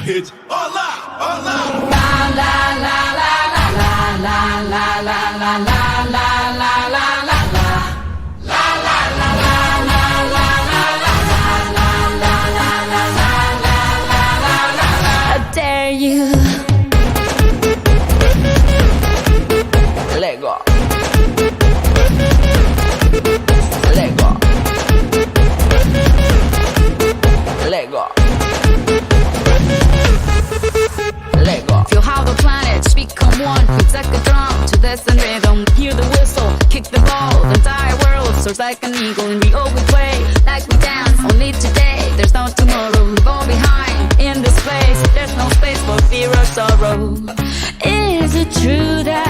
hits. Hola, hola. La la la la la la la la la la la la la la la. I dare you. Let go. Let go. Let go. Let go. Feel how the planets become one. It's like a drum to this and rhythm. Hear the whistle, kick the ball. The entire world soars like an eagle, and we always play like we dance. Only today, there's no tomorrow. We fall behind in this place. There's no space for fear or sorrow. Is it true that